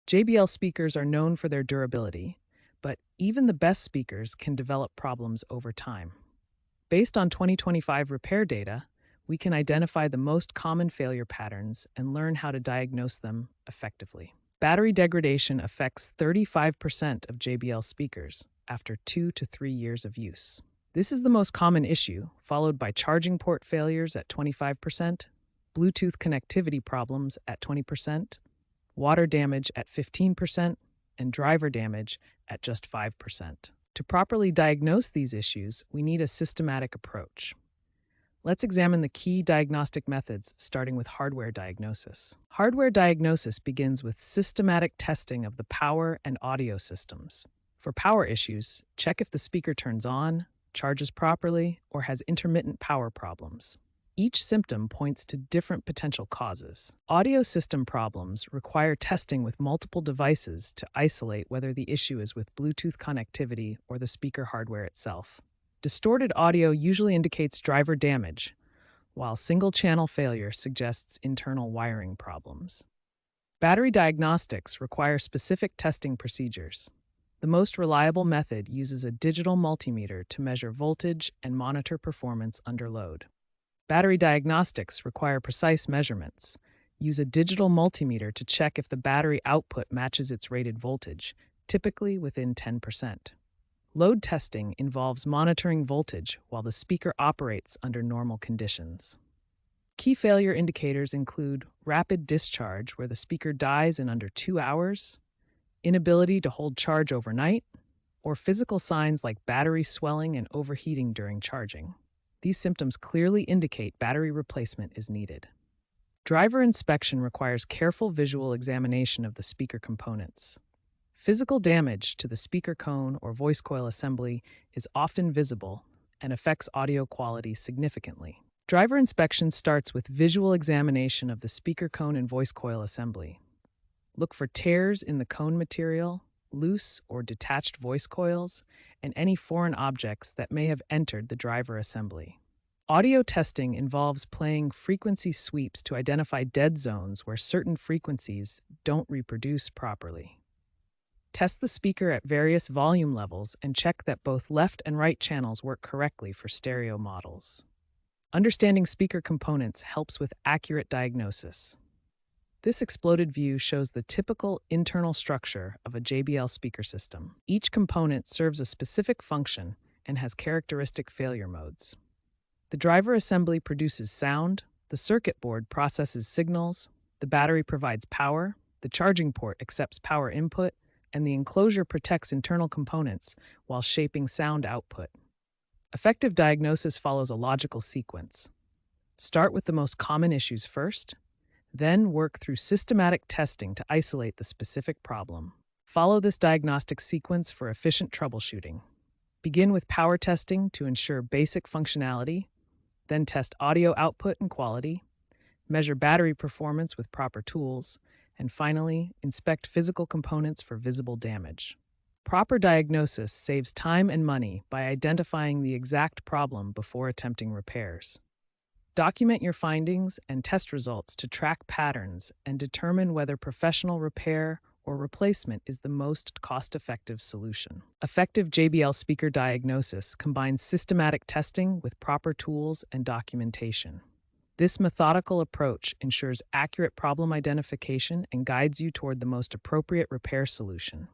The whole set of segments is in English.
JBL speakers are known for their durability, but even the best speakers can develop problems over time. Based on 2025 repair data, we can identify the most common failure patterns and learn how to diagnose them effectively. Battery degradation affects 35% of JBL speakers after 2 to 3 years of use. This is the most common issue, followed by charging port failures at 25%, Bluetooth connectivity problems at 20%, water damage at 15%, and driver damage at just 5%. To properly diagnose these issues, we need a systematic approach. Let's examine the key diagnostic methods, starting with hardware diagnosis. Hardware diagnosis begins with systematic testing of the power and audio systems. For power issues, check if the speaker turns on, charges properly, or has intermittent power problems. Each symptom points to different potential causes. Audio system problems require testing with multiple devices to isolate whether the issue is with Bluetooth connectivity or the speaker hardware itself. Distorted audio usually indicates driver damage, while single-channel failure suggests internal wiring problems. Battery diagnostics require specific testing procedures. The most reliable method uses a digital multimeter to measure voltage and monitor performance under load. Battery diagnostics require precise measurements. Use a digital multimeter to check if the battery output matches its rated voltage, typically within 10%. Load testing involves monitoring voltage while the speaker operates under normal conditions. Key failure indicators include rapid discharge, where the speaker dies in under 2 hours, inability to hold charge overnight, or physical signs like battery swelling and overheating during charging. These symptoms clearly indicate battery replacement is needed. Driver inspection requires careful visual examination of the speaker components. Physical damage to the speaker cone or voice coil assembly is often visible and affects audio quality significantly. Driver inspection starts with visual examination of the speaker cone and voice coil assembly. Look for tears in the cone material, loose or detached voice coils, and any foreign objects that may have entered the driver assembly. Audio testing involves playing frequency sweeps to identify dead zones where certain frequencies don't reproduce properly. Test the speaker at various volume levels and check that both left and right channels work correctly for stereo models. Understanding speaker components helps with accurate diagnosis. This exploded view shows the typical internal structure of a JBL speaker system. Each component serves a specific function and has characteristic failure modes. The driver assembly produces sound, the circuit board processes signals, the battery provides power, the charging port accepts power input, and the enclosure protects internal components while shaping sound output. Effective diagnosis follows a logical sequence. Start with the most common issues first, then work through systematic testing to isolate the specific problem. Follow this diagnostic sequence for efficient troubleshooting. Begin with power testing to ensure basic functionality, then test audio output and quality, measure battery performance with proper tools, and finally, inspect physical components for visible damage. Proper diagnosis saves time and money by identifying the exact problem before attempting repairs. Document your findings and test results to track patterns and determine whether professional repair or replacement is the most cost-effective solution. Effective JBL speaker diagnosis combines systematic testing with proper tools and documentation. This methodical approach ensures accurate problem identification and guides you toward the most appropriate repair solution.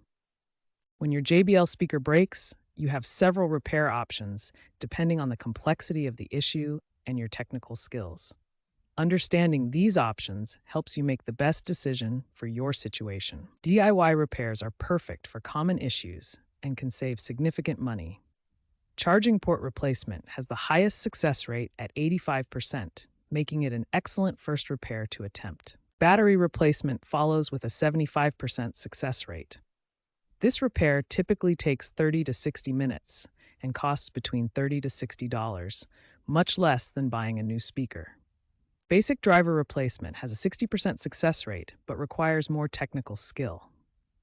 When your JBL speaker breaks, you have several repair options depending on the complexity of the issue and your technical skills. Understanding these options helps you make the best decision for your situation. DIY repairs are perfect for common issues and can save significant money. Charging port replacement has the highest success rate at 85%, making it an excellent first repair to attempt. Battery replacement follows with a 75% success rate. This repair typically takes 30 to 60 minutes and costs between $30 to $60, much less than buying a new speaker. Basic driver replacement has a 60% success rate, but requires more technical skill.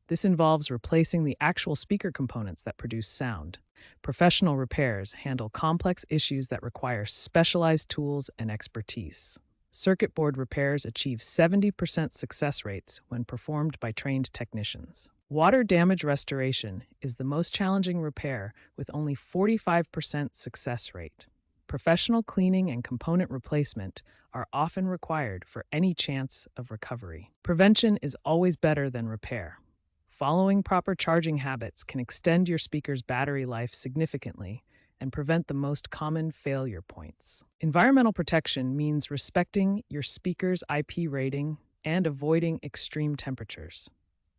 This involves replacing the actual speaker components that produce sound. Professional repairs handle complex issues that require specialized tools and expertise. Circuit board repairs achieve 70% success rates when performed by trained technicians. Water damage restoration is the most challenging repair with only 45% success rate. Professional cleaning and component replacement are often required for any chance of recovery. Prevention is always better than repair. Following proper charging habits can extend your speaker's battery life significantly and prevent the most common failure points. Environmental protection means respecting your speaker's IP rating and avoiding extreme temperatures.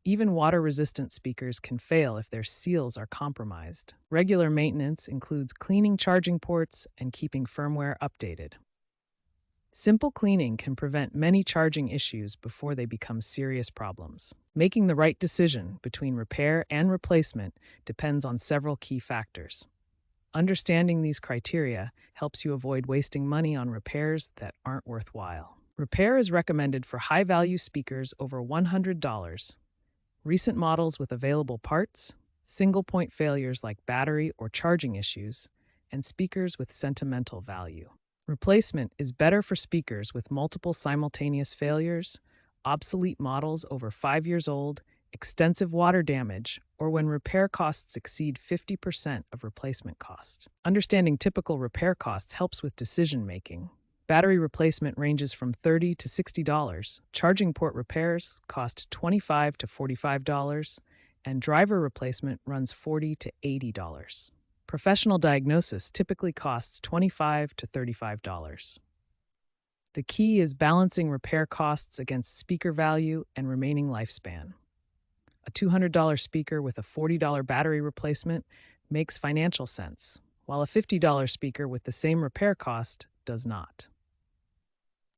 Even water-resistant speakers can fail if their seals are compromised. Regular maintenance includes cleaning charging ports and keeping firmware updated. Simple cleaning can prevent many charging issues before they become serious problems. Making the right decision between repair and replacement depends on several key factors. Understanding these criteria helps you avoid wasting money on repairs that aren't worthwhile. Repair is recommended for high-value speakers over $100, recent models with available parts, single-point failures like battery or charging issues, and speakers with sentimental value. Replacement is better for speakers with multiple simultaneous failures, obsolete models over 5 years old, extensive water damage, or when repair costs exceed 50% of replacement cost. Understanding typical repair costs helps with decision-making. Battery replacement ranges from $30 to $60, charging port repairs cost $25 to $45, and driver replacement runs $40 to $80. Professional diagnosis typically costs $25 to $35. The key is balancing repair costs against speaker value and remaining lifespan. A $200 speaker with a $40 battery replacement makes financial sense, while a $50 speaker with the same repair cost does not.